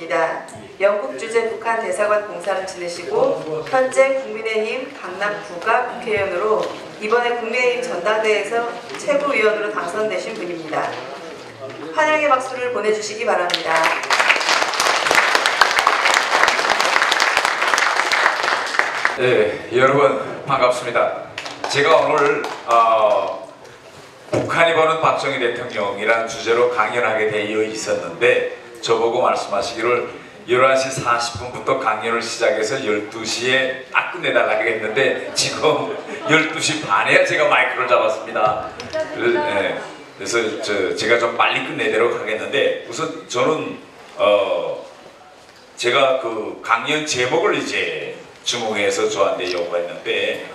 의원입니다. 영국 주재 북한 대사관 봉사를 지내시고 현재 국민의힘 강남구가 국회의원으로 이번에 국민의힘 전당대회에서 최고위원으로 당선되신 분입니다. 환영의 박수를 보내주시기 바랍니다. 네, 여러분 반갑습니다. 제가 오늘 북한이 보는 박정희 대통령이라는 주제로 강연하게 되어 있었는데 저보고 말씀하시기를 11시 40분부터 강연을 시작해서 12시에 딱 끝내달라고 했는데 지금 12시 반에 제가 마이크를 잡았습니다. 그래서 제가 좀 빨리 끝내도록 하겠는데 우선 저는 제가 그 강연 제목을 이제 주목해서 저한테 요구했는데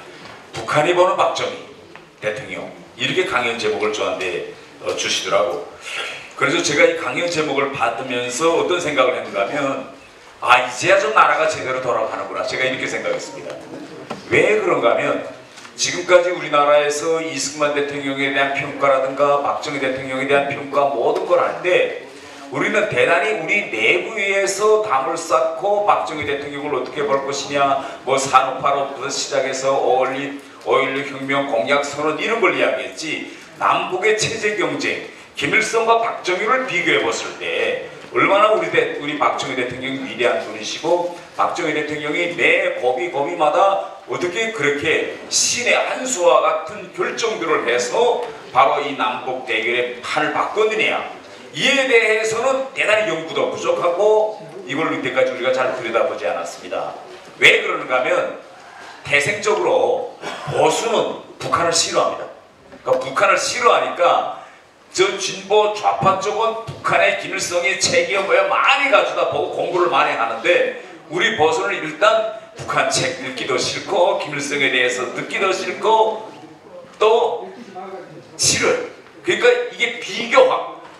북한이 보는 박정희 대통령 이렇게 강연 제목을 저한테 주시더라고. 그래서 제가 이 강연 제목을 받으면서 어떤 생각을 했는가 하면 이제야 좀 나라가 제대로 돌아가는구나 제가 이렇게 생각했습니다. 왜 그런가 하면 지금까지 우리나라에서 이승만 대통령에 대한 평가라든가 박정희 대통령에 대한 평가 모든 걸 하는데 우리는 대단히 우리 내부에서 담을 쌓고 박정희 대통령을 어떻게 볼 것이냐 뭐 산업화로부터 시작해서 5.16 혁명 공약 선언 이런 걸 이야기했지 남북의 체제 경쟁 김일성과 박정희를 비교해 봤을 때 얼마나 우리 박정희 대통령이 위대한 분이시고 박정희 대통령이 매 고비마다 어떻게 그렇게 신의 한 수와 같은 결정들을 해서 바로 이 남북 대결의 판을 바꿨느냐 이에 대해서는 대단히 연구도 부족하고 이걸 이때까지 우리가 잘 들여다보지 않았습니다. 왜 그러는가 하면 태생적으로 보수는 북한을 싫어합니다. 그러니까 북한을 싫어하니까 저 진보 좌파 쪽은 북한의 김일성의 책이 뭐야 많이 가져다 보고 공부를 많이 하는데 우리 보수는 일단 북한 책 읽기도 싫고 김일성에 대해서 듣기도 싫고 또 싫어요. 그러니까 이게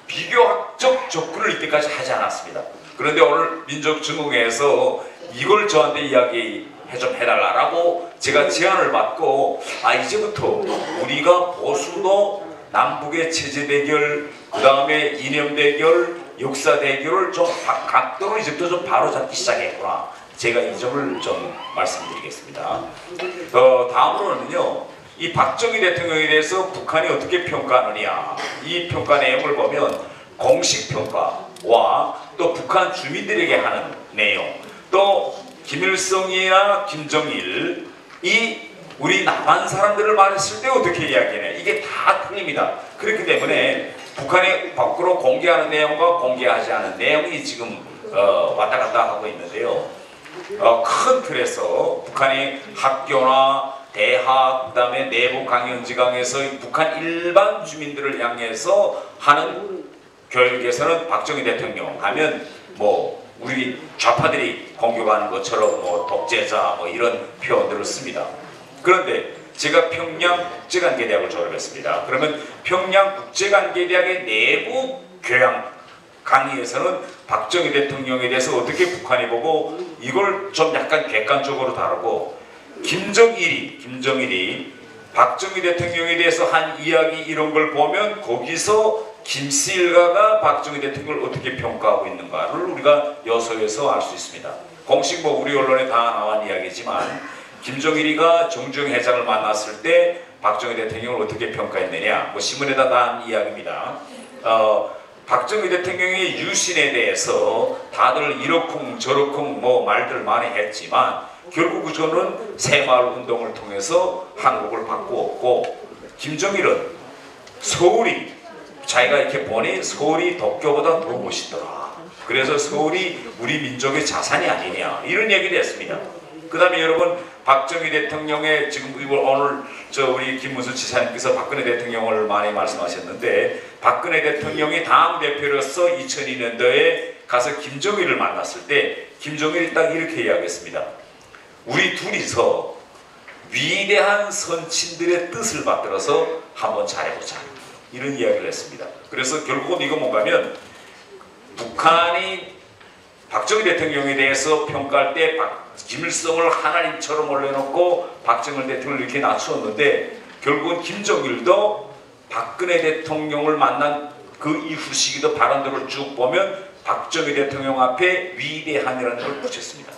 비교학적 접근을 이때까지 하지 않았습니다. 그런데 오늘 민족증흥회에서 이걸 저한테 이야기 좀 해달라고 제가 제안을 받고 이제부터 우리가 보수도 남북의 체제 대결 그 다음에 이념 대결 역사 대결을 좀 각도로 이제부터 좀 바로잡기 시작했구나 제가 이 점을 좀 말씀드리겠습니다. 다음으로는요 이 박정희 대통령에 대해서 북한이 어떻게 평가하느냐 이 평가 내용을 보면 공식 평가와 또 북한 주민들에게 하는 내용 또 김일성이나 김정일 이 우리 남한 사람들을 말했을 때 어떻게 이야기하냐 이게 다 틀립니다. 그렇기 때문에 북한이 밖으로 공개하는 내용과 공개하지 않은 내용이 지금 왔다 갔다 하고 있는데요. 큰 틀에서 북한이 학교나 대학 그 다음에 내부 강연지강에서 북한 일반 주민들을 향해서 하는 교육에서는 박정희 대통령 하면 뭐 우리 좌파들이 공격하는 것처럼 뭐 독재자 뭐 이런 표현들을 씁니다. 그런데 제가 평양국제관계대학을 졸업했습니다. 그러면 평양국제관계대학의 내부 교양 강의에서는 박정희 대통령에 대해서 어떻게 북한이 보고 이걸 좀 약간 객관적으로 다루고 김정일이 박정희 대통령에 대해서 한 이야기 이런 걸 보면 거기서 김씨 일가가 박정희 대통령을 어떻게 평가하고 있는가를 우리가 여서에서 알 수 있습니다. 공식 뭐 우리 언론에 다 나온 이야기지만 김정일이가 정주영 회장을 만났을 때 박정희 대통령을 어떻게 평가했느냐 뭐 신문에다 난 이야기입니다. 박정희 대통령의 유신에 대해서 다들 이러쿵 저러쿵 뭐 말들 많이 했지만 결국 저는 새마을 운동을 통해서 한국을 바꾸었고 김정일은 서울이 자기가 이렇게 보니 서울이 도쿄보다 더 멋있더라. 그래서 서울이 우리 민족의 자산이 아니냐 이런 얘기를 했습니다. 그 다음에 여러분 박정희 대통령의 지금 오늘 우리 김문수 지사님께서 박근혜 대통령을 많이 말씀하셨는데 박근혜 대통령이 당대표로서 2002년도에 가서 김정일을 만났을 때 김정일이 딱 이렇게 이야기했습니다. 우리 둘이서 위대한 선친들의 뜻을 받들어서 한번 잘해보자 이런 이야기를 했습니다. 그래서 결국은 이거 뭔가 하면 북한이 박정희 대통령에 대해서 평가할 때 김일성을 하나님처럼 올려놓고 박정희 대통령을 이렇게 낮추었는데 결국은 김정일도 박근혜 대통령을 만난 그 이후 시기도 발언들을 쭉 보면 박정희 대통령 앞에 위대한이라는 걸 붙였습니다.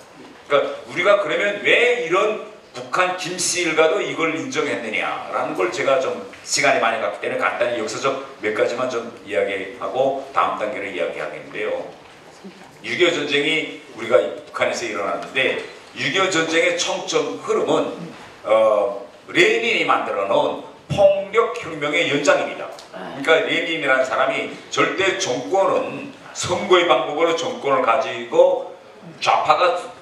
그러니까 우리가 그러면 왜 이런 북한 김씨 일가도 이걸 인정했느냐라는 걸 제가 좀 시간이 많이 갔기 때문에 간단히 역사적 몇 가지만 좀 이야기하고 다음 단계를 이야기하겠는데요. 6.25 전쟁이 우리가 북한에서 일어났는데 6.25 전쟁의 총점 흐름은 레닌이 만들어 놓은 폭력혁명의 연장입니다. 그러니까 레닌이라는 사람이 절대 정권은 선거의 방법으로 정권을 가지고 좌파가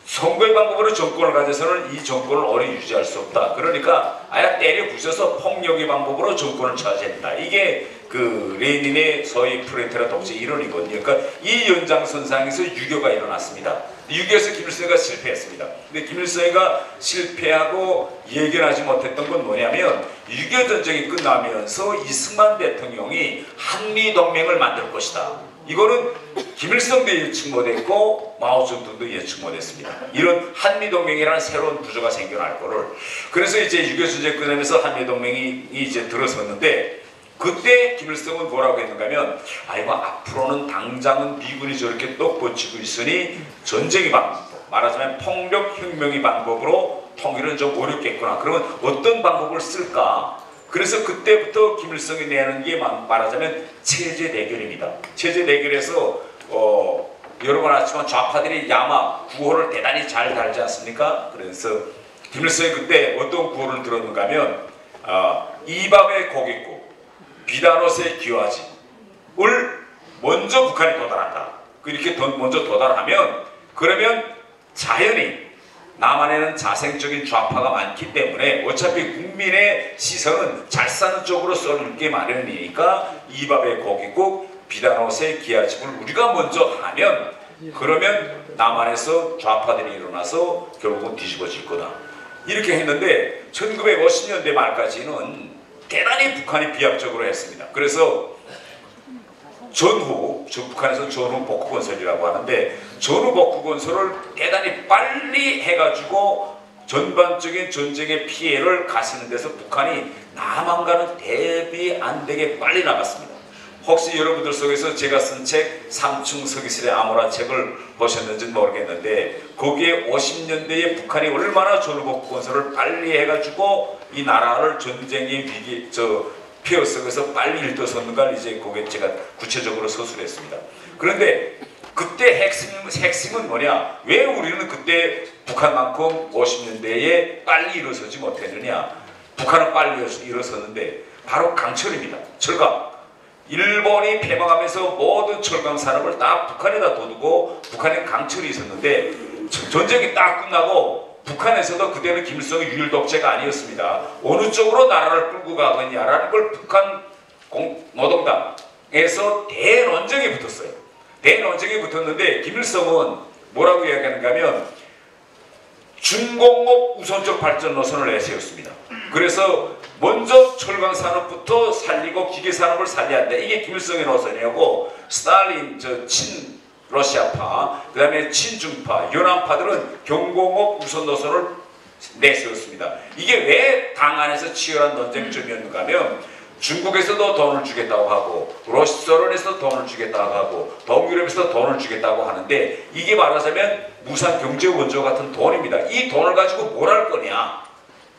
선거의 방법으로 정권을 가져서는 이 정권을 오래 유지할 수 없다. 그러니까 아예 때려 부셔서 폭력의 방법으로 정권을 차지했다. 이게 그 레닌의 소위 프레테라 독재 이론이거든요. 그러니까 이 연장선상에서 6.25가 일어났습니다. 6.25에서 김일성이가 실패했습니다. 근데 김일성이가 실패하고 예견하지 못했던 건 뭐냐면 6.25 전쟁이 끝나면서 이승만 대통령이 한미동맹을 만들 것이다. 이거는 김일성도 예측 못했고 마오쩌둥도 예측 못했습니다. 이런 한미동맹이라는 새로운 구조가 생겨날 거를. 그래서 이제 6.25 전쟁 끝나면서 한미동맹이 이제 들어섰는데 그때 김일성은 뭐라고 했는가 하면 아이고 앞으로는 당장은 미군이 저렇게 또 버티고 있으니 전쟁의 방법, 말하자면 폭력혁명의 방법으로 통일은 좀 어렵겠구나. 그러면 어떤 방법을 쓸까? 그래서 그때부터 김일성이 내는 게 말하자면 체제 대결입니다. 체제 대결에서 여러 번 했지만 좌파들이 야마 구호를 대단히 잘 달지 않습니까? 그래서 김일성이 그때 어떤 구호를 들었는가 하면 이밤의 고깃국 비단옷의 기와집을 먼저 북한이 도달한다. 이렇게 먼저 도달하면 그러면 자연히 남한에는 자생적인 좌파가 많기 때문에 어차피 국민의 시선은 잘 사는 쪽으로 쏠릴 게 마련이니까 이밥의 고깃국 비단옷의 기와집을 우리가 먼저 하면 그러면 남한에서 좌파들이 일어나서 결국은 뒤집어질 거다. 이렇게 했는데 1950년대 말까지는 대단히 북한이 비합적으로 했습니다. 그래서 전후, 북한에서 전후 복구건설이라고 하는데 전후 복구건설을 대단히 빨리 해가지고 전반적인 전쟁의 피해를 가시는 데서 북한이 남한과는 대비 안 되게 빨리 나갔습니다. 혹시 여러분들 속에서 제가 쓴 책 삼층 서기슬의 암호란 책을 보셨는지 모르겠는데 거기에 50년대에 북한이 얼마나 전후 복구건설을 빨리 해가지고 이 나라를 전쟁의 위기 폐허 속에서 빨리 일떠섰는가를 이제 거기에 제가 구체적으로 서술했습니다. 그런데 그때 핵심은 뭐냐? 왜 우리는 그때 북한만큼 50년대에 빨리 일어서지 못했느냐? 북한은 빨리 일어섰는데 바로 강철입니다. 철강. 일본이 패망하면서 모든 철강 산업을 다 북한에다 둬두고 북한에 강철이 있었는데 전쟁이 딱 끝나고 북한에서도 그때는 김일성의 유일 독재가 아니었습니다. 어느 쪽으로 나라를 끌고 가겠냐라는 걸 북한 노동당에서 대논쟁이 붙었어요. 대논쟁이 붙었는데 김일성은 뭐라고 이야기하는가 하면 준공업 우선적 발전 노선을 내세웠습니다. 그래서 먼저 철강 산업부터 살리고 기계 산업을 살려야 한다. 이게 김일성의 노선이었고 스탈린 친 러시아파, 그 다음에 친중파, 연안파들은 경공업 우선 노선을 내세웠습니다. 이게 왜 당 안에서 치열한 논쟁점이었는가 하면 중국에서도 돈을 주겠다고 하고 소련에서도 돈을 주겠다고 하고 동유럽에서도 돈을 주겠다고 하는데 이게 말하자면 무상 경제 원조 같은 돈입니다. 이 돈을 가지고 뭘 할 거냐.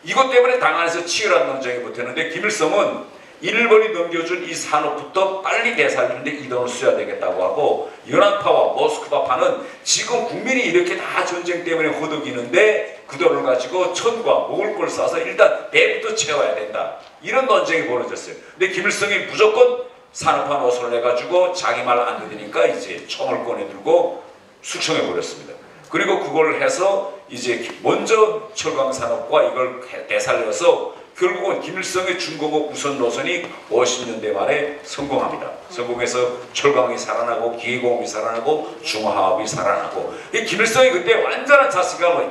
이것 때문에 당 안에서 치열한 논쟁이 붙었는데 김일성은 일본이 넘겨준 이 산업부터 빨리 되살리는데 이 돈을 써야 되겠다고 하고 연안파와 모스크바파는 지금 국민이 이렇게 다 전쟁 때문에 허덕이는데 그 돈을 가지고 천과 먹을 걸 싸서 일단 배부터 채워야 된다. 이런 논쟁이 벌어졌어요. 근데 김일성이 무조건 산업화 노선을 해가지고 자기 말 안 들으니까 이제 총을 꺼내들고 숙청해버렸습니다. 그리고 그걸 해서 이제 먼저 철강산업과 이걸 되살려서 결국은 김일성의 중공업 우선 노선이 50년대 말에 성공합니다. 성공해서 철강이 살아나고 기계공업이 살아나고 중화합이 살아나고 김일성이 그때 완전한 자신감을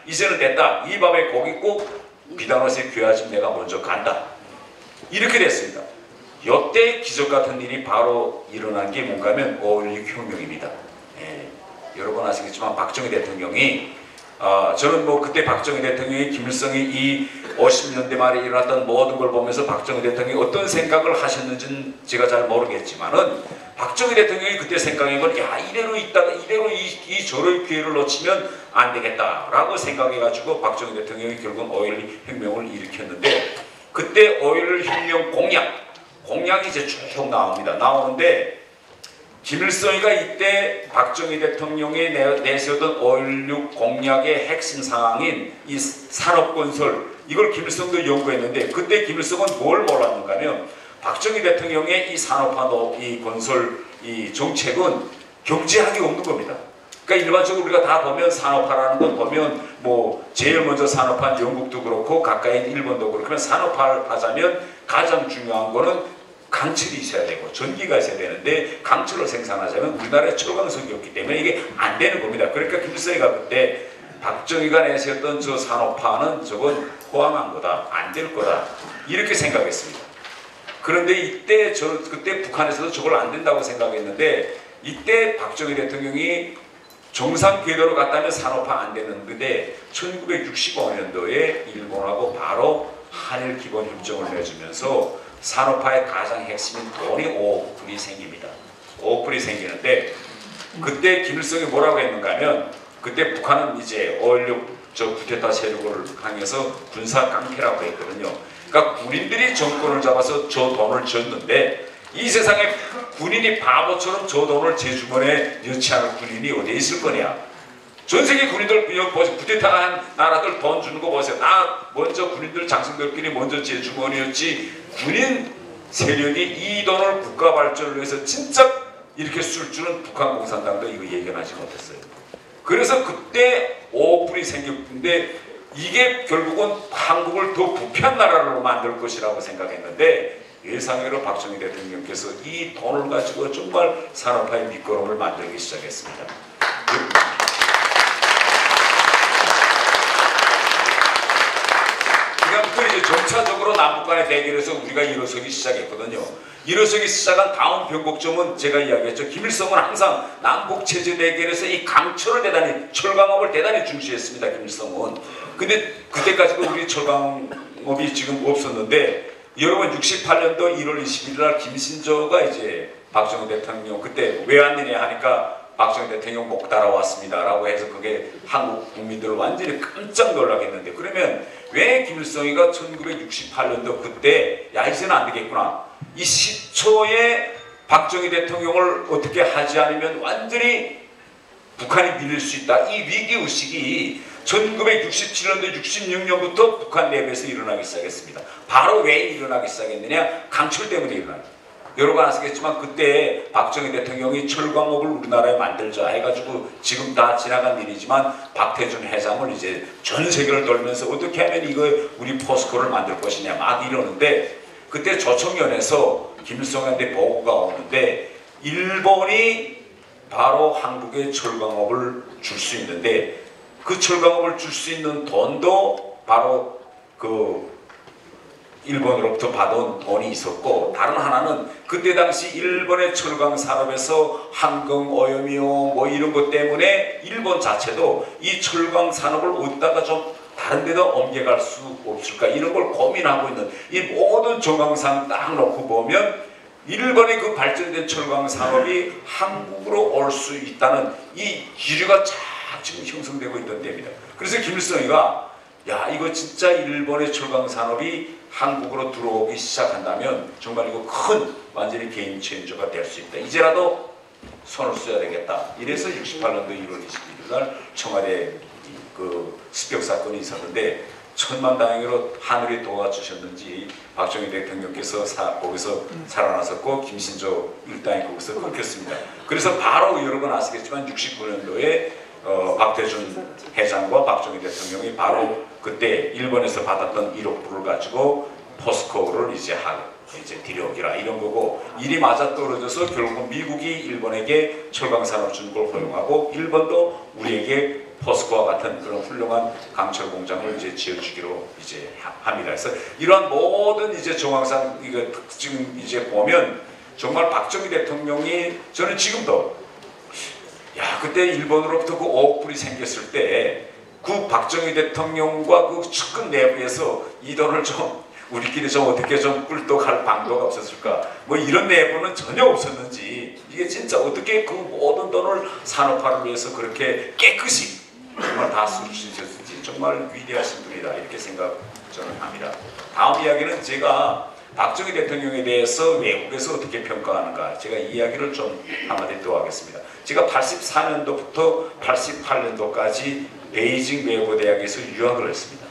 이제는 됐다. 이 밥에 고깃국 비단옷에 귀하집 내가 먼저 간다. 이렇게 됐습니다. 이때 기적 같은 일이 바로 일어난 게 뭔가 하면 5.16 혁명입니다. 여러 번 아시겠지만 박정희 대통령이 저는 뭐 그때 박정희 대통령이 김일성이 이 50년대 말에 일어났던 모든 걸 보면서 박정희 대통령이 어떤 생각을 하셨는지는 제가 잘 모르겠지만은 박정희 대통령이 그때 생각한 건 야 이대로 있다가 이대로 이 저럴 기회를 놓치면 안 되겠다라고 생각해가지고 박정희 대통령이 결국 5.16 혁명을 일으켰는데 그때 5.16 혁명 공약이 이제 쭉 나오는데 김일성이가 이때 박정희 대통령이 내세웠던 5.16 공약의 핵심 사항인 이 산업건설 이걸 김일성도 연구했는데 그때 김일성은 뭘 몰랐는가 하면 박정희 대통령의 이 산업화 이 건설 이 정책은 경제학이 없는 겁니다. 그러니까 일반적으로 우리가 다 보면 산업화라는 건 보면 뭐 제일 먼저 산업화한 영국도 그렇고 가까이 일본도 그렇고 그러면 산업화를 하자면 가장 중요한 거는 강철이 있어야 되고 전기가 있어야 되는데 강철을 생산하자면 우리나라에 철강석이 없기 때문에 이게 안 되는 겁니다. 그러니까 김일성이가 그때 박정희가 내세웠던 저 산업화는 저건 호황한 거다. 안 될 거다. 이렇게 생각했습니다. 그런데 이때 그때 북한에서도 저걸 안 된다고 생각했는데 이때 박정희 대통령이 정상 궤도로 갔다면 산업화 안 되는데 1965년도에 일본하고 바로 한일 기본 협정을 내주면서 산업화의 가장 핵심인 돈이 5억 불이 생깁니다. 5억 불이 생기는데 그때 김일성이 뭐라고 했는가 하면 그때 북한은 이제 5.16 저 쿠데타 세력을 강해서 군사 깡패라고 했거든요. 그러니까 군인들이 정권을 잡아서 저 돈을 줬는데 이 세상에 군인이 바보처럼 저 돈을 제 주머니에 넣지 않을 군인이 어디에 있을 거냐. 전 세계 군인들 보세요. 쿠데타 한 나라들 돈 주는 거 보세요. 나 먼저 군인들 장성들끼리 먼저 제 주머니였지 군인 세력이 이 돈을 국가 발전을 위해서 진짜 이렇게 쓸 줄은 북한 공산당도 이거 예견하지 못했어요. 그래서 그때 5억 불이 생겼는데 이게 결국은 한국을 더 부패한 나라로 만들 것이라고 생각했는데 예상외로 박정희 대통령께서 이 돈을 가지고 정말 산업화의 밑거름을 만들기 시작했습니다. 그 이제 점차적으로 남북 간의 대결에서 우리가 일어서기 시작했거든요. 일어서기 시작한 다음 변곡점은 제가 이야기했죠. 김일성은 항상 남북 체제 대결에서 이 강철을 대단히 철강업을 대단히 중시했습니다. 김일성은. 근데 그때까지도 우리 철강업이 지금 없었는데 여러분 68년도 1월 21일 날 김신조가 이제 박정희 대통령 그때 왜 왔느냐 하니까 박정희 대통령 목 따라왔습니다 라고 해서 그게 한국 국민들을 완전히 깜짝 놀라게 했는데 그러면 왜 김일성이가 1968년도 그때 야 이제는 안 되겠구나 이 시초에 박정희 대통령을 어떻게 하지 않으면 완전히 북한이 밀릴 수 있다 이 위기의식이 1967년도 66년부터 북한 내부에서 일어나기 시작했습니다. 바로 왜 일어나기 시작했느냐 강철 때문에 일어납니다. 여러분 아시겠지만 그때 박정희 대통령이 철광업을 우리나라에 만들자 해가지고 지금 다 지나간 일이지만 박태준 회장을 이제 전 세계를 돌면서 어떻게 하면 이거 우리 포스코를 만들 것이냐 막 이러는데 그때 조청연에서 김일성한테 보고가 오는데 일본이 바로 한국에 철광업을 줄 수 있는데 그 철광업을 줄 수 있는 돈도 바로 그 일본으로부터 받은 돈이 있었고 다른 하나는 그때 당시 일본의 철강 산업에서 한강 오염이요 뭐 이런 것 때문에 일본 자체도 이 철강 산업을 어디다가 좀 다른 데다 옮겨갈 수 없을까 이런 걸 고민하고 있는 이 모든 정황상 딱 놓고 보면 일본의 그 발전된 철강 산업이 한국으로 올 수 있다는 이 기류가 쫙 지금 형성되고 있던 때입니다. 그래서 김일성이가 야 이거 진짜 일본의 철강 산업이 한국으로 들어오기 시작한다면 정말 이거 큰 완전히 게임 체인저가 될 수 있다. 이제라도 손을 써야 되겠다. 이래서 68년도 1월 21일 날 청와대 그 습격 사건이 있었는데 천만다행으로 하늘이 도와주셨는지 박정희 대통령께서 거기서 살아나셨고 김신조 일당이 거기서 끊겼습니다. 그래서 바로 여러분 아시겠지만 69년도에 박태준 회장과 박정희 대통령이 바로 그때 일본에서 받았던 1억 불을 가지고 포스코를 이제 들여오기라 이런 거고 일이 맞아떨어져서 결국 미국이 일본에게 철강산업 주는 걸 허용하고 일본도 우리에게 포스코와 같은 그런 훌륭한 강철 공장을 이제 지어주기로 이제 합니다. 그래서 이러한 모든 이제 정황상 이거 지금 이제 보면 정말 박정희 대통령이 저는 지금도 야 그때 일본으로부터 그 5억 불이 생겼을 때 그 박정희 대통령과 그 측근 내부에서 이 돈을 좀 우리끼리 좀 어떻게 좀 꿀떡할 방도가 없었을까? 뭐 이런 내부는 전혀 없었는지, 이게 진짜 어떻게 그 모든 돈을 산업화를 위해서 그렇게 깨끗이 정말 다 쓰셨을지 정말 위대하신 분이다, 이렇게 생각 저는 합니다. 다음 이야기는 제가 박정희 대통령에 대해서 외국에서 어떻게 평가하는가, 제가 이야기를 좀 한마디 더 하겠습니다. 제가 84년도부터 88년도까지 베이징 외고대학에서 유학을 했습니다.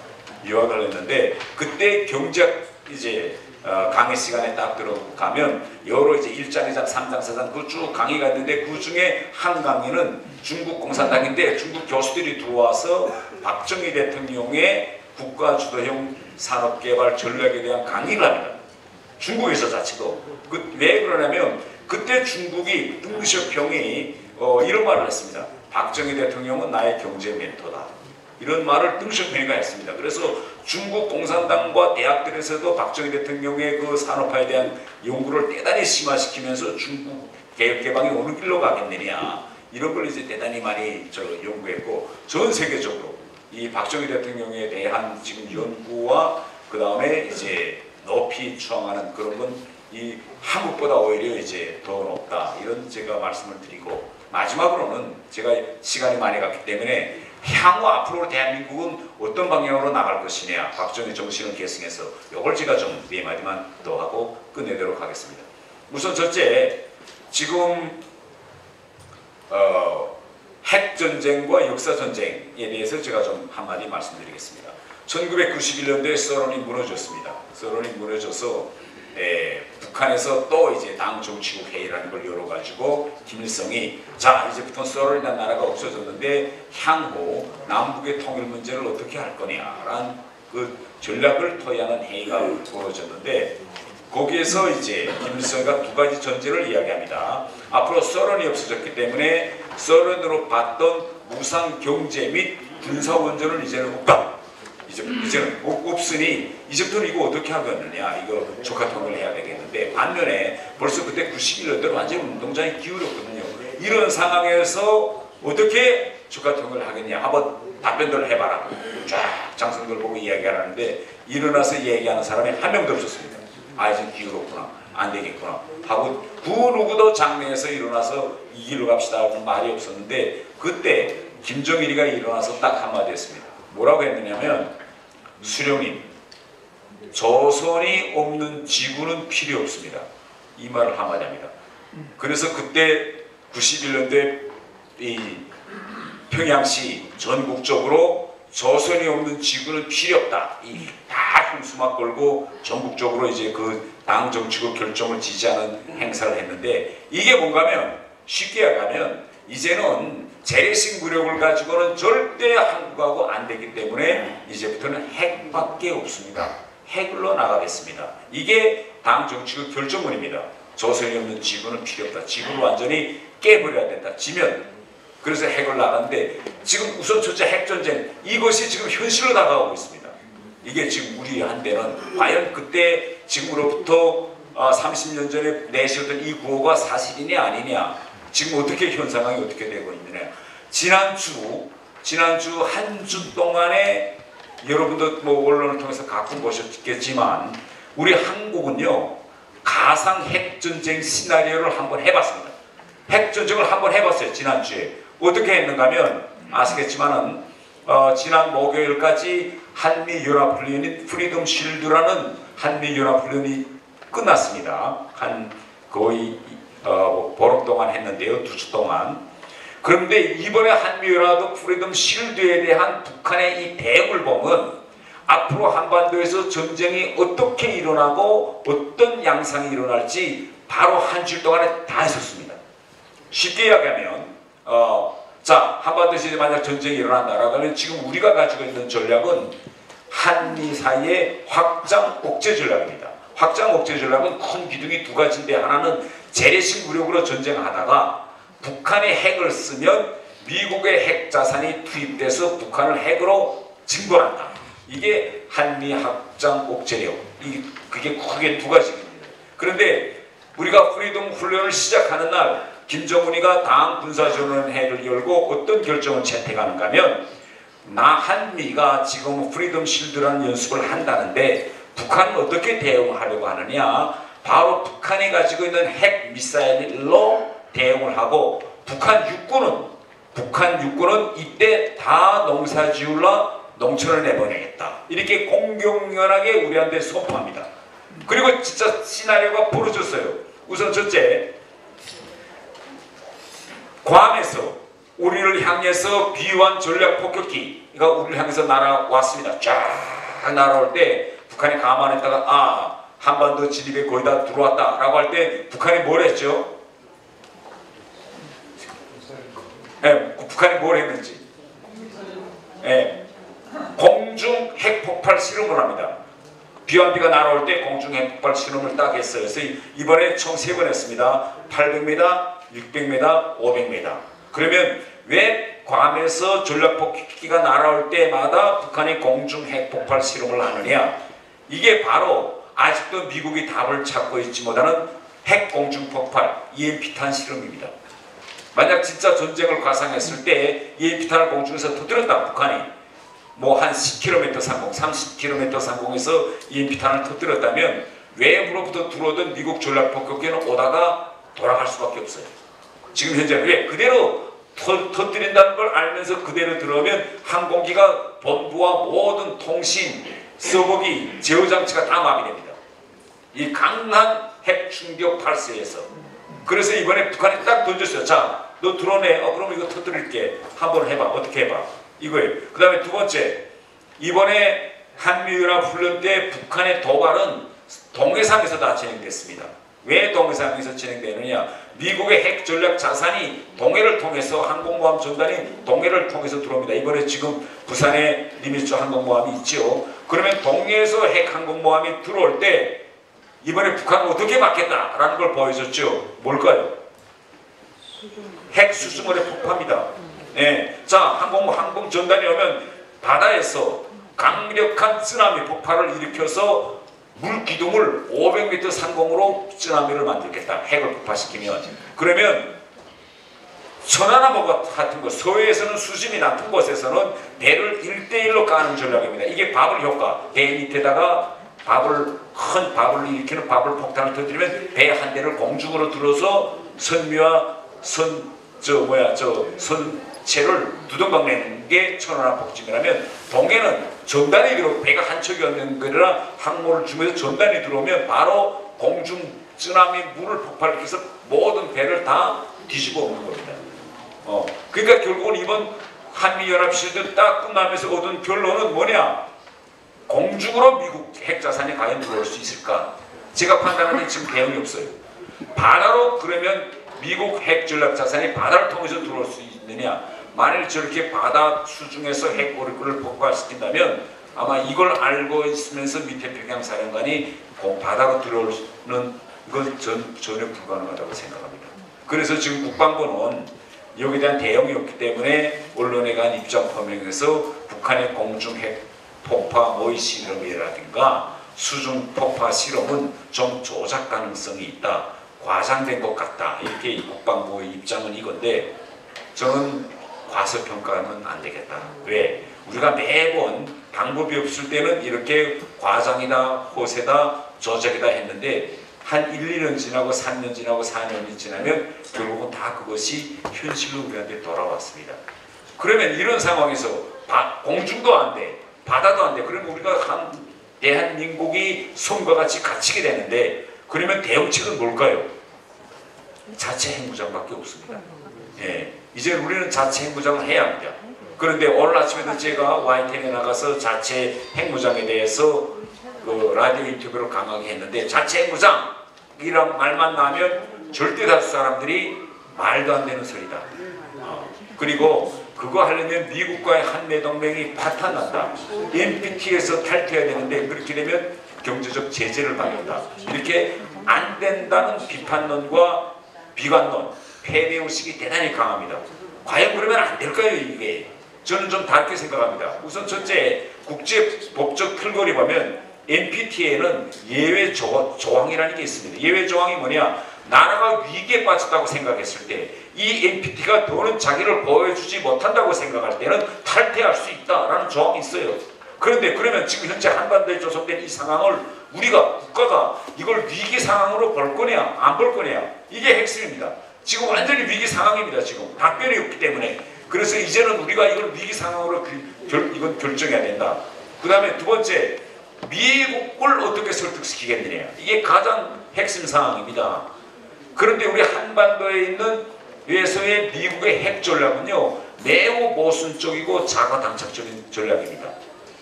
유학을 했는데 그때 경제학 이제 강의 시간에 딱 들어가면 여러 이제 1장, 2장, 3장, 4장 그 쭉 강의가 있는데 그 중에 한 강의는 중국 공산당인데 중국 교수들이 들어와서 박정희 대통령의 국가주도형 산업개발 전략에 대한 강의를 합니다. 중국에서 자체도. 왜 그러냐면 그때 중국이 덩시어평이 이런 말을 했습니다. 박정희 대통령은 나의 경제 멘토다, 이런 말을 덩시어평이가 했습니다. 그래서 중국 공산당과 대학들에서도 박정희 대통령의 그 산업화에 대한 연구를 대단히 심화시키면서 중국 개혁개방이 어느 길로 가겠느냐, 이런 걸 이제 대단히 많이 연구했고, 전 세계적으로 이 박정희 대통령에 대한 지금 연구와 그 다음에 이제 높이 추앙하는 그런 건 이 한국보다 오히려 이제 더 높다, 이런 제가 말씀을 드리고, 마지막으로는 제가 시간이 많이 갔기 때문에 향후 앞으로 대한민국은 어떤 방향으로 나갈 것이냐, 박정희 정신을 계승해서 이걸 제가 좀 네 마디만 더 하고 끝내도록 하겠습니다. 우선 첫째, 지금 핵전쟁과 역사전쟁에 대해서 제가 좀 한마디 말씀드리겠습니다. 1991년도에 서론이 무너졌습니다. 서론이 무너져서 북한에서 또 이제 당 정치국 회의라는 걸 열어가지고 김일성이 자, 이제부터 서론이라는 나라가 없어졌는데 향후 남북의 통일 문제를 어떻게 할 거냐라는 그 전략을 토의하는 회의가 벌어졌는데, 거기에서 이제 김일성이가 두 가지 전제를 이야기합니다. 앞으로 서론이 없어졌기 때문에 서론으로 봤던 무상 경제 및 군사 원조는 이제는 없다. 이제는 없으니 이제부터는 이거 어떻게 하겠느냐, 이거 조카 통일을 해야 되겠는데, 반면에 벌써 그때 91년도에 완전히 운동장이 기울었거든요. 이런 상황에서 어떻게 조카 통일을 하겠냐, 한번 답변들을 해봐라. 쫙 장성들 보고 이야기하는데 일어나서 얘기하는 사람이 한 명도 없었습니다. 아, 이제 기울었구나, 안 되겠구나 하고 그 누구도 장내에서 일어나서 이 길로 갑시다 하는 말이 없었는데, 그때 김정일이가 일어나서 딱 한마디 했습니다. 뭐라고 했느냐면, 수령님, 조선이 없는 지구는 필요 없습니다, 이 말을 한마디 합니다. 그래서 그때 91년도에 이 평양시 전국적으로 조선이 없는 지구는 필요 없다, 이 다 흉수막 걸고 전국적으로 이제 그 당 정치국 결정을 지지하는 행사를 했는데, 이게 뭔가면 쉽게 얘기하면 이제는 재래식 무력을 가지고는 절대 한국하고 안 되기 때문에 이제부터는 핵밖에 없습니다. 핵으로 나가겠습니다. 이게 당 정치국 결정문입니다. 조선이 없는 지구는 필요 없다. 지구를 완전히 깨버려야 된다. 지면. 그래서 핵을 나갔는데, 지금 우선 첫째 핵전쟁, 이것이 지금 현실로 다가오고 있습니다. 이게 지금 우리 한때는 과연 그때 지금으로부터 30년 전에 내세웠던 이 구호가 사실이냐 아니냐, 지금 어떻게 현 상황이 어떻게 되고 있느냐. 지난주 한 주 동안에 여러분도 뭐 언론을 통해서 가끔 보셨겠지만 우리 한국은요 가상 핵전쟁 시나리오를 한번 해봤습니다. 핵전쟁을 한번 해봤어요. 지난주에 어떻게 했는가 하면 아시겠지만은 지난 목요일까지 한미연합훈련인 프리덤 실드라는 한미연합훈련이 끝났습니다. 한 거의 보름 동안 했는데요, 2주 동안. 그런데 이번에 한미연합 프리덤 실드에 대한 북한의 이 대굴봉은 앞으로 한반도에서 전쟁이 어떻게 일어나고 어떤 양상이 일어날지 바로 한 주 동안에 다 했었습니다. 쉽게 이야기하면 자, 한반도에서 이제 만약 전쟁이 일어난다라고 하면 지금 우리가 가지고 있는 전략은 한미 사이의 확장 억제 전략입니다. 확장 억제 전략은 큰 기둥이 두 가지인데, 하나는 재래식 무력으로 전쟁하다가 북한이 핵을 쓰면 미국의 핵 자산이 투입돼서 북한을 핵으로 징벌한다. 이게 한미 확장 억제력. 그게 크게 두 가지입니다. 그런데 우리가 프리덤 훈련을 시작하는 날 김정은이가 당 군사전원회를 열고 어떤 결정을 채택하는가 하면 한미가 지금 프리덤 실드라는 연습을 한다는데 북한은 어떻게 대응하려고 하느냐? 바로 북한이 가지고 있는 핵 미사일로 대응을 하고 북한 육군은 이때 다 농사지으려 농촌을 내보내겠다. 이렇게 공공연하게 우리한테 선포합니다. 그리고 진짜 시나리오가 벌어졌어요. 우선 첫째, 괌에서 우리를 향해서 비완 전략 폭격기가 우리를 향해서 날아왔습니다. 쫙 날아올 때 북한이 가만히 있다가 한반도 진입에 거의 다 들어왔다 라고 할 때 북한이 뭘 했죠? 북한이 뭘 했는지 공중 핵폭발 실험을 합니다. 비완비가 날아올 때 공중 핵폭발 실험을 딱 했어요. 그래서 이번에 총 3번 했습니다. 800m, 600m, 500m. 그러면 왜 괌에서 전략폭격기가 날아올 때마다 북한이 공중 핵폭발 실험을 하느냐? 이게 바로 아직도 미국이 답을 찾고 있지 못하는 핵 공중 폭발 EMP탄 실험입니다. 만약 진짜 전쟁을 가상했을 때 EMP탄을 공중에서 터뜨렸다 북한이 뭐 한 10km 상공, 30km 상공에서 EMP탄을 터뜨렸다면 외부로부터 들어오던 미국 전략폭격기는 오다가 돌아갈 수밖에 없어요. 지금 현재 왜 그대로 터뜨린다는 걸 알면서 그대로 들어오면 항공기가 본부와 모든 통신, 서버기, 제어장치가 다 마비됩니다. 이 강한 핵 충격 발생에서. 그래서 이번에 북한이 딱 던졌어요. 자, 너 드론에 그럼 이거 터뜨릴게. 한번 해봐. 어떻게 해봐. 이거예요. 그 다음에 두 번째, 이번에 한미연합 훈련 때 북한의 도발은 동해상에서 다 진행됐습니다. 왜 동해상에서 진행되느냐? 미국의 핵 전략 자산이 동해를 통해서 항공모함 전단이 동해를 통해서 들어옵니다. 이번에 지금 부산에 니미츠 항공모함이 있죠. 그러면 동해에서 핵 항공모함이 들어올 때 이번에 북한은 어떻게 막겠다라는 걸 보여줬죠. 뭘까요? 핵 수중원에 폭파합니다. 자, 항공 전단이 오면 바다에서 강력한 쓰나미 폭발을 일으켜서 물 기둥을 500m 상공으로 쓰나미를 만들겠다. 핵을 폭파시키면. 그러면 천안함 같은 것, 서해에서는 수심이 낮은 곳에서는 배를 1대1로 까는 전략입니다. 이게 바블 효과. 배 밑에다가 큰 밥을 일으키는 바블 폭탄을 터뜨리면 배 한 대를 공중으로 들어서 선미와 선체를 두동강내는 게 천안함 폭진이라면 동해는 전단이 들어오고 배가 한 척이 없는 거라 항모를 주면서 전단이 들어오면 바로 공중 쓰나미 물을 폭발시켜서 모든 배를 다 뒤집어 엎는 겁니다. 그러니까 결국은 이번 한미연합실드 딱 끝나면서 얻은 결론은 뭐냐? 공중으로 미국 핵자산이 과연 들어올 수 있을까? 제가 판단하는 지금 대응이 없어요. 바다로 그러면 미국 핵 전략 자산이 바다를 통해서 들어올 수 있느냐? 만일 저렇게 바다 수중에서 핵 오리굴을 폭발시킨다면 아마 이걸 알고 있으면서 밑에 평양사령관이 바다로 들어오는 건 전혀 불가능하다고 생각합니다. 그래서 지금 국방부는 여기에 대한 대응이 없기 때문에 언론에 간 입장 표명에서 북한의 공중 핵 폭파 모의 실험이라든가 수중 폭파 실험은 좀 조작 가능성이 있다. 과장된 것 같다. 이렇게 국방부의 입장은 이건데 저는 과소평가는 안 되겠다. 왜? 우리가 매번 방법이 없을 때는 이렇게 과장이다, 호세다, 조작이다 했는데 한 1, 2년 지나고 3년 지나고 4년이 지나면 결국은 다 그것이 현실로 우리한테 돌아왔습니다. 그러면 이런 상황에서 공중도 안 돼. 바다도 안 돼. 그러면 우리가 대한민국이 손과 같이 갇히게 되는데 그러면 대응책은 뭘까요? 자체 핵무장밖에 없습니다. 이제 우리는 자체 핵무장을 해야 합니다. 그런데 오늘 아침에도 제가 YTN에 나가서 자체 핵무장에 대해서 라디오 인터뷰를 강하게 했는데 자체 핵무장이란 말만 나오면 절대 다수 사람들이 말도 안 되는 소리다. 그리고 그거 하려면 미국과의 한미동맹이 파탄난다. NPT에서 탈퇴해야 되는데 그렇게 되면 경제적 제재를 받는다. 이렇게 안 된다는 비판론과 비관론, 패배의식이 대단히 강합니다. 과연 그러면 안 될까요 이게? 저는 좀 다르게 생각합니다. 우선 첫째, 국제법적 틀거리 보면 NPT에는 예외 조항이라는 게 있습니다. 예외 조항이 뭐냐? 나라가 위기에 빠졌다고 생각했을 때 이 NPT가 더는 자기를 보호해주지 못한다고 생각할 때는 탈퇴할 수 있다라는 조항이 있어요. 그런데 그러면 지금 현재 한반도에 조성된 이 상황을 우리가 국가가 이걸 위기 상황으로 볼 거냐 안 볼 거냐, 이게 핵심입니다. 지금 완전히 위기 상황입니다. 지금 답변이 없기 때문에. 그래서 이제는 우리가 이걸 위기 상황으로 이건 결정해야 된다. 그 다음에 두 번째, 미국을 어떻게 설득시키겠느냐, 이게 가장 핵심 상황입니다. 그런데 우리 한반도에 있는 에서의 미국의 핵 전략은요, 매우 모순적이고 자가당착적인 전략입니다.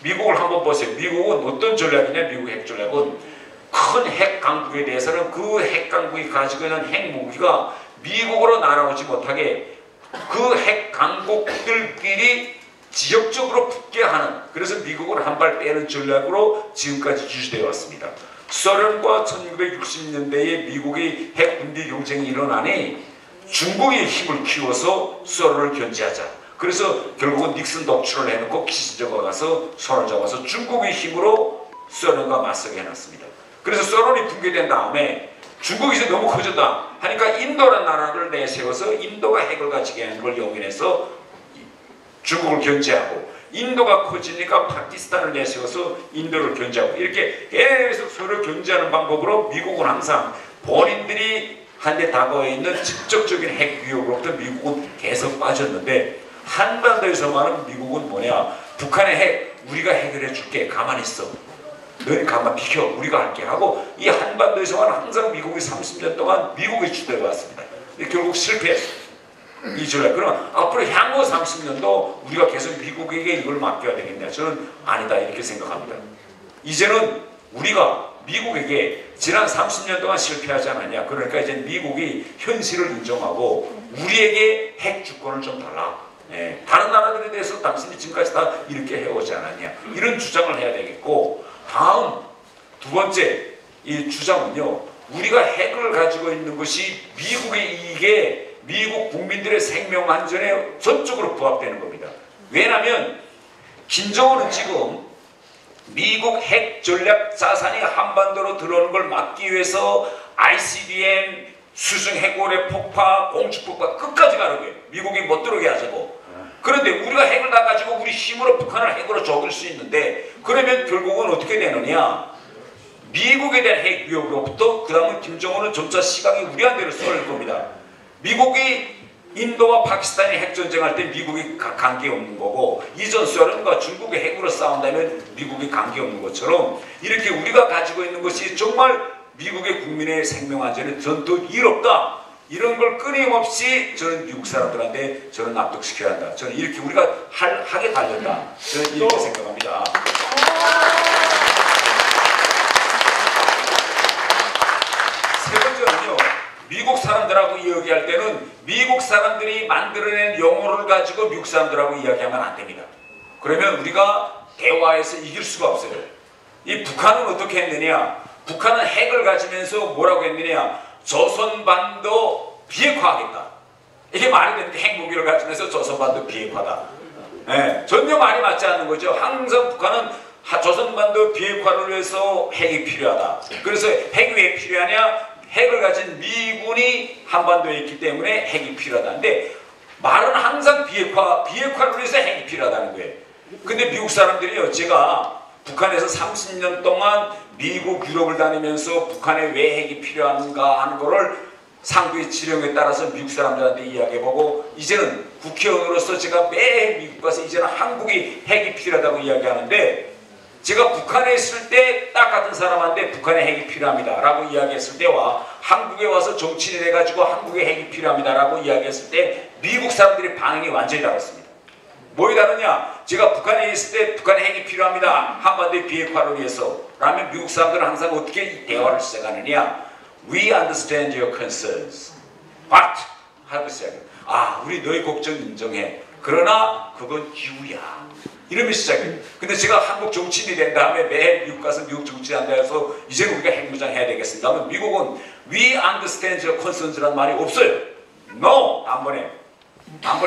미국을 한번 보세요. 미국은 어떤 전략이냐, 미국의 핵 전략은 큰 핵 강국에 대해서는 그 핵 강국이 가지고 있는 핵 무기가 미국으로 날아오지 못하게 그 핵 강국들끼리 지역적으로 붙게 하는, 그래서 미국을 한 발 빼는 전략으로 지금까지 유지되어 왔습니다. 소련과 1960년대에 미국의 핵 군비 경쟁이 일어나니 중국의 힘을 키워서 소련을 견제하자. 그래서 결국은 닉슨 독출을 해놓고 키신저가 가서 손을 잡아서 중국의 힘으로 소련과 맞서게 해놨습니다. 그래서 소련이 붕괴된 다음에 중국이 이제 너무 커졌다 하니까 인도라는 나라를 내세워서 인도가 핵을 가지게 하는 걸 용인해서 중국을 견제하고, 인도가 커지니까 파키스탄을 내세워서 인도를 견제하고, 이렇게 계속 서로 견제하는 방법으로 미국은 항상 본인들이 한데 다가와 있는 직접적인 핵 위협으로부터 미국은 계속 빠졌는데, 한반도에서만은 미국은 뭐냐, 북한의 핵 우리가 해결해 줄게, 가만히 있어, 너희 가만 비켜, 우리가 할게 하고, 이 한반도에서만 항상 미국이 30년 동안 미국이 주도해 왔습니다. 결국 실패했어요, 이 전략. 그럼 앞으로 향후 30년도 우리가 계속 미국에게 이걸 맡겨야 되겠냐? 저는 아니다, 이렇게 생각합니다. 이제는 우리가 미국에게 지난 30년 동안 실패하지 않았냐, 그러니까 이제 미국이 현실을 인정하고 우리에게 핵 주권을 좀 달라. 다른 나라들에 대해서 당신이 지금까지 다 이렇게 해오지 않았냐, 이런 주장을 해야 되겠고, 다음 두 번째 이 주장은요, 우리가 핵을 가지고 있는 것이 미국의 이익에, 미국 국민들의 생명 안전에 전적으로 부합되는 겁니다. 왜냐하면 김정은은 지금 미국 핵 전략 자산이 한반도로 들어오는 걸 막기 위해서 ICBM, 수중 해골의 폭파, 공축 폭파 끝까지 가는 거예요. 미국이 못 들어오게 하자고. 그런데 우리가 핵을 다 가지고 우리 힘으로 북한을 핵으로 죽일 수 있는데, 그러면 결국은 어떻게 되느냐, 미국에 대한 핵 위협으로부터 그 다음은 김정은은 점차 시각이 우리한테로 쏠릴 겁니다. 미국이 인도와 파키스탄이 핵전쟁할 때 미국이 관계없는 거고, 이전 소련과 중국의 핵으로 싸운다면 미국이 관계없는 것처럼, 이렇게 우리가 가지고 있는 것이 정말 미국의 국민의 생명 안전에 전투 이롭다, 이런 걸 끊임없이 저는 미국 사람들한테 저는 납득시켜야 한다. 저는 이렇게 우리가 하게 달렸다, 저는 이렇게 생각합니다. 세 번째는요, 미국 사람들하고 이야기할 때는 미국 사람들이 만들어낸 용어를 가지고 미국 사람들하고 이야기하면 안 됩니다. 그러면 우리가 대화에서 이길 수가 없어요. 이 북한은 어떻게 했느냐, 북한은 핵을 가지면서 뭐라고 했느냐, 조선반도 비핵화하겠다. 이게 말이 되는데, 핵무기를 가지면서 조선반도 비핵화다. 전혀 말이 맞지 않는 거죠. 항상 북한은 조선반도 비핵화를 위해서 핵이 필요하다. 그래서 핵이 왜 필요하냐, 핵을 가진 미군이 한반도에 있기 때문에 핵이 필요하다. 근데 말은 항상 비핵화를 위해서 핵이 필요하다는 거예요. 근데 미국 사람들이요, 제가 북한에서 30년 동안 미국 유럽을 다니면서 북한에 왜 핵이 필요한가 하는 거를 상부의 지령에 따라서 미국 사람들한테 이야기해보고, 이제는 국회의원으로서 제가 매일 미국 가서 이제는 한국이 핵이 필요하다고 이야기하는데, 제가 북한에 있을 때 딱 같은 사람한테 북한에 핵이 필요합니다 라고 이야기했을 때와 한국에 와서 정치인이 돼가지고 한국에 핵이 필요합니다 라고 이야기했을 때 미국 사람들의 반응이 완전히 달랐습니다. 뭐이 다르냐, 제가 북한에 있을 때 북한에 핵이 필요합니다, 한반도의 비핵화를 위해서 라면 미국 사람들은 항상 어떻게 이 대화를 시작하느냐, We understand your concerns. But 하고 시작해요. 우리 너희 걱정 인정해. 그러나 그건 기우야. 이러면 시작해요. 근데 제가 한국 정치인이 된 다음에 매일 미국 가서 미국 정치인한테 해서 이제 우리가 핵무장 해야 되겠습니다 하면 미국은 We understand your concerns라는 말이 없어요. No! 한 번에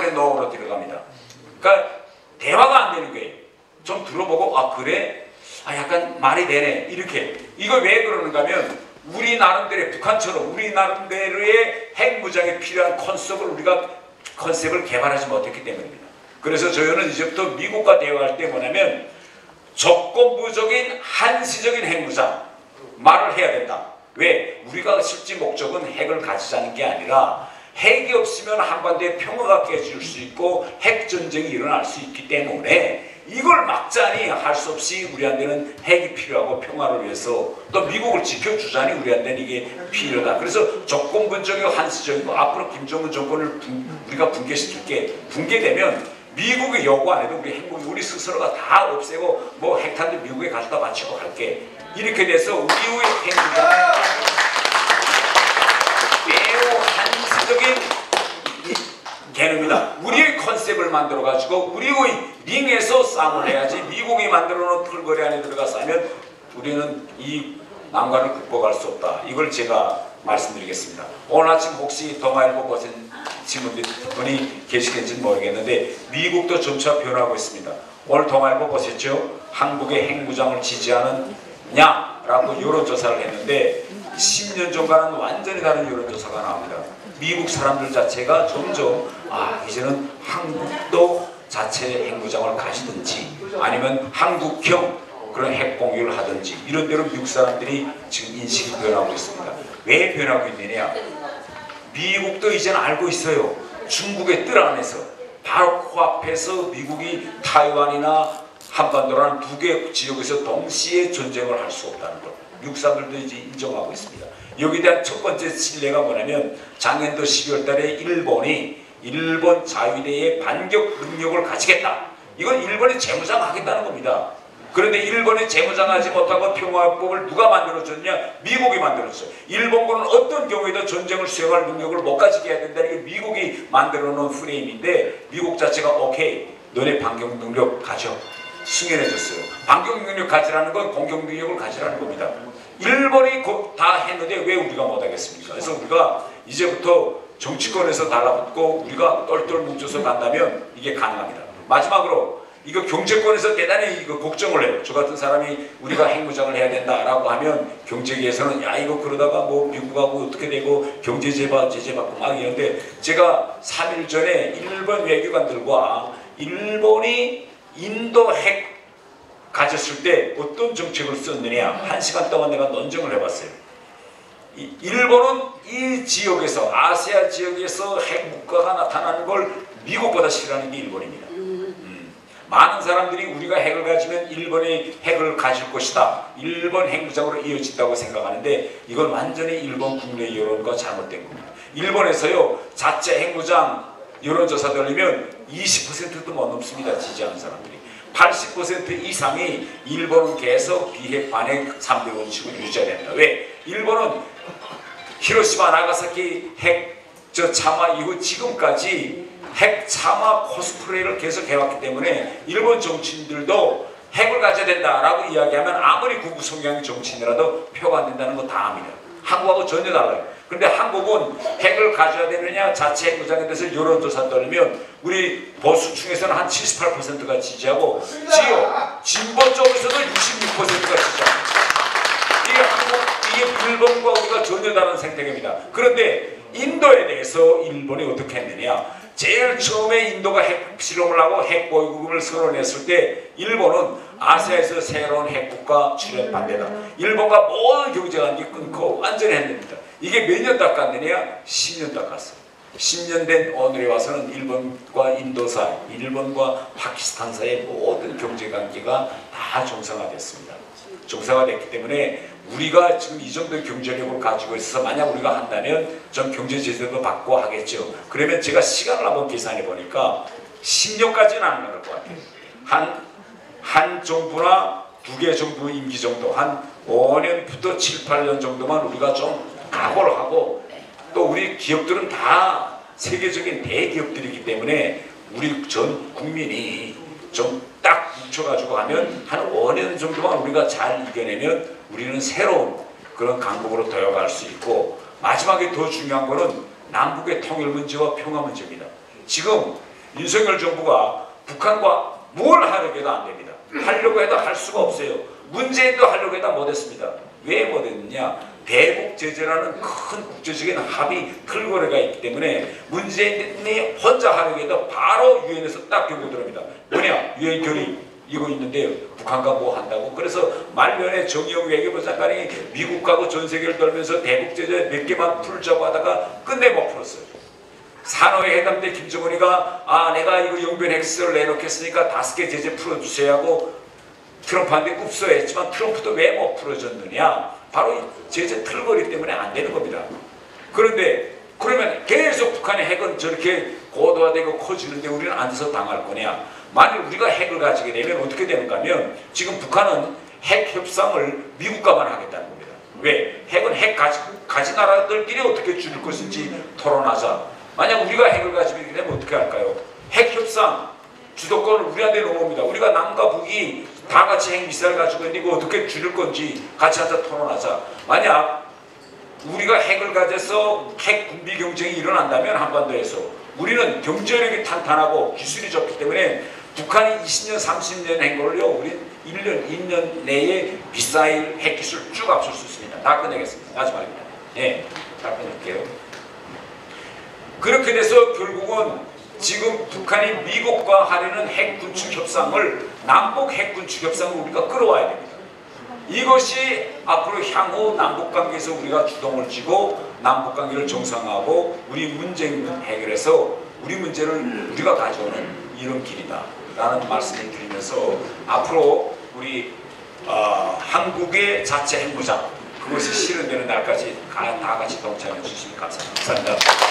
no로 들어갑니다. 그러니까 대화가 안 되는 거예요. 좀 들어보고 그래? 약간 말이 되네. 이렇게. 이거 왜 그러는가 하면 우리 나름대로의 북한처럼 우리 나름대로의 핵무장에 필요한 컨셉을 개발하지 못했기 때문입니다. 그래서 저희는 이제부터 미국과 대화할 때 뭐냐면 조건부적인 한시적인 핵무장 말을 해야 된다. 왜? 우리가 실제 목적은 핵을 가지자는 게 아니라 핵이 없으면 한반도에 평화가 깨질 수 있고 핵전쟁이 일어날 수 있기 때문에 이걸 막자니 할 수 없이 우리한테는 핵이 필요하고 평화를 위해서 또 미국을 지켜주자니 우리한테는 이게 필요하다. 그래서 조건부적이고 한시적이고 앞으로 김정은 정권을 우리가 붕괴시킬게 붕괴되면 미국의 요구 안 해도 우리 핵무기 우리 스스로가 다 없애고 뭐 핵탄두 미국에 가져다 바치고 갈게. 이렇게 돼서 우리의 핵무장은 매우 한시적인 개념이다. 우리의 컨셉을 만들어가지고 우리의 링에서 싸움을 해야지 미국이 만들어놓은 털거리 안에 들어가서 하면 우리는 이 난관을 극복할 수 없다. 이걸 제가 말씀드리겠습니다. 오늘 아침 혹시 동아일보 보신 분이 계시겠는지 모르겠는데 미국도 점차 변하고 있습니다. 오늘 동아일보 보셨죠? 한국의 핵무장을 지지하느냐? 라고 여론조사를 했는데 10년 전과는 완전히 다른 여론조사가 나옵니다. 미국 사람들 자체가 점점 이제는 한국도 자체 핵무장을 가지든지 아니면 한국형 그런 핵공유를 하든지 이런 대로 미국 사람들이 지금 인식이 변하고 있습니다. 왜 변하고 있느냐? 미국도 이제는 알고 있어요. 중국의 뜰 안에서 바로 코앞에서 미국이 타이완이나 한반도라는 두 개 지역에서 동시에 전쟁을 할 수 없다는 걸 미국 사람들도 이제 인정하고 있습니다. 여기에 대한 첫 번째 신뢰가 뭐냐면 작년도 12월 달에 일본 자위대의 반격 능력을 가지겠다. 이건 일본이 재무장하겠다는 겁니다. 그런데 일본이 재무장하지 못하고 평화법을 누가 만들어줬냐? 미국이 만들었어요. 일본군은 어떤 경우에도 전쟁을 수행할 능력을 못 가지게 해야 된다는 게 미국이 만들어놓은 프레임인데 미국 자체가 오케이 너네 반격 능력 가져. 승인해줬어요. 반격 능력 가지라는 건 공격 능력을 가지라는 겁니다. 일본이 다 했는데 왜 우리가 못하겠습니까? 그래서 우리가 이제부터 정치권에서 달라붙고 우리가 똘똘 뭉쳐서 간다면 이게 가능합니다. 마지막으로 이거 경제권에서 대단히 이거 걱정을 해요. 저 같은 사람이 우리가 핵무장을 해야 된다라고 하면 경제계에서는 야 이거 그러다가 뭐 미국하고 어떻게 되고 제재 받고 막 이러는데 제가 3일 전에 일본 외교관들과 일본이 인도 핵 가졌을 때 어떤 정책을 썼느냐 1시간 동안 내가 논쟁을 해봤어요. 일본은 이 지역에서 아시아 지역에서 핵 국가가 나타나는 걸 미국보다 싫어하는 게 일본입니다. 많은 사람들이 우리가 핵을 가지면 일본이 핵을 가질 것이다. 일본 핵무장으로 이어진다고 생각하는데 이건 완전히 일본 국내 여론과 잘못된 겁니다. 일본에서요 자체 핵무장 여론조사 돌리면 20%도 못 넘습니다. 지지하는 사람들이. 80% 이상이 일본은 계속 비핵 반핵 3대 원칙을 유지해야 된다. 왜? 일본은 히로시마 나가사키 핵 참화 이후 지금까지 핵 참화 코스프레를 계속 해왔기 때문에 일본 정치인들도 핵을 가져야 된다라고 이야기하면 아무리 극우 성향의 정치인이라도 표가 안 된다는 거 다 압니다. 한국하고 전혀 달라요. 그런데 한국은 핵을 가져야 되느냐 자체 핵무장에 대해서 여론조사 떨면 우리 보수층에서는 한 78%가 지지하고 진보 쪽에서도 66%가 지지합니다. 이게 일본과 우리가 전혀 다른 생태계입니다. 그런데 인도에 대해서 일본이 어떻게 했느냐 제일 처음에 인도가 핵 실험을 하고 핵 보유국을 선언했을 때 일본은 아시아에서 새로운 핵국가 출현 반대다. 일본과 모든 경제관계 끊고 완전히 했습니다. 이게 몇 년 닦았느냐? 10년 닦았어요. 10년 된 오늘에 와서는 일본과 인도 사이, 일본과 파키스탄 사이의 모든 경제관계가 다 정상화됐습니다. 정상화됐기 때문에 우리가 지금 이 정도의 경제력을 가지고 있어서 만약 우리가 한다면 좀 경제 제재도 받고 하겠죠. 그러면 제가 시간을 한번 계산해 보니까 10년까지는 안 나갈 것 같아요. 한 정부나 두 개 정부 임기 정도 한 5년부터 7, 8년 정도만 우리가 좀 각오를 하고 또 우리 기업들은 다 세계적인 대기업들이기 때문에 우리 전 국민이 좀 딱 뭉쳐가지고 하면 한 5년 정도만 우리가 잘 이겨내면 우리는 새로운 그런 강국으로 되어갈 수 있고 마지막에 더 중요한 거는 남북의 통일 문제와 평화 문제입니다. 지금 윤석열 정부가 북한과 뭘 하려고 해도 안 됩니다. 하려고 해도 할 수가 없어요. 문재인도 하려고 해도 못했습니다. 왜 못했느냐? 대북 제재라는 큰 국제적인 합의 틀거래가 있기 때문에 문재인이 혼자 하려고 해도 바로 유엔에서 딱 결국 들어옵니다. 뭐냐? 유엔 결의 이거 있는데 북한과 뭐 한다고. 그래서 말년에 정의용 외교부 장관이 미국하고 전 세계를 돌면서 대북 제재 몇 개만 풀자고 하다가 끝내 못 풀었어요. 산호의 회담 때 김정은이가 내가 이거 영변 핵수를 내놓겠으니까 5개 제재 풀어주세요 하고 트럼프한테 읍소했지만 트럼프도 왜 못 풀어줬느냐? 바로 이 제재 틀거리 때문에 안 되는 겁니다. 그런데 그러면 계속 북한의 핵은 저렇게 고도화되고 커지는데 우리는 앉아서 당할 거냐? 만일 우리가 핵을 가지게 되면 어떻게 되는가 하면 지금 북한은 핵 협상을 미국과만 하겠다는 겁니다. 왜? 핵은 핵 가진 나라들끼리 어떻게 줄일 것인지 토론하자. 만약 우리가 핵을 가지게 되면 어떻게 할까요? 핵 협상 주도권을 우리한테 넘어옵니다. 우리가 남과 북이 다 같이 핵미사일 가지고 있는데 이거 어떻게 줄일 건지 같이 앉아 토론하자. 만약 우리가 핵을 가져서 핵 군비 경쟁이 일어난다면 한반도에서 우리는 경제력이 탄탄하고 기술이 좋기 때문에 북한이 20년, 30년 한 걸요 우리 1년, 2년 내에 미사일 핵 기술 쭉 앞설 수 있습니다. 다 끝내겠습니다. 마지막입니다. 예, 다 끝낼게요. 그렇게 돼서 결국은 지금 북한이 미국과 하려는 핵 군축 협상을 남북 핵 군축 협상을 우리가 끌어와야 됩니다. 이것이 앞으로 향후 남북 관계에서 우리가 주동을 쥐고 남북 관계를 정상화하고 우리 문제는 해결해서 우리 문제를 우리가 가져오는 이런 길이다 라는 말씀을 드리면서 앞으로 우리 한국의 자체 핵무장 그것이 실현되는 날까지 다 같이 동참해 주시면 감사합니다. 감사합니다.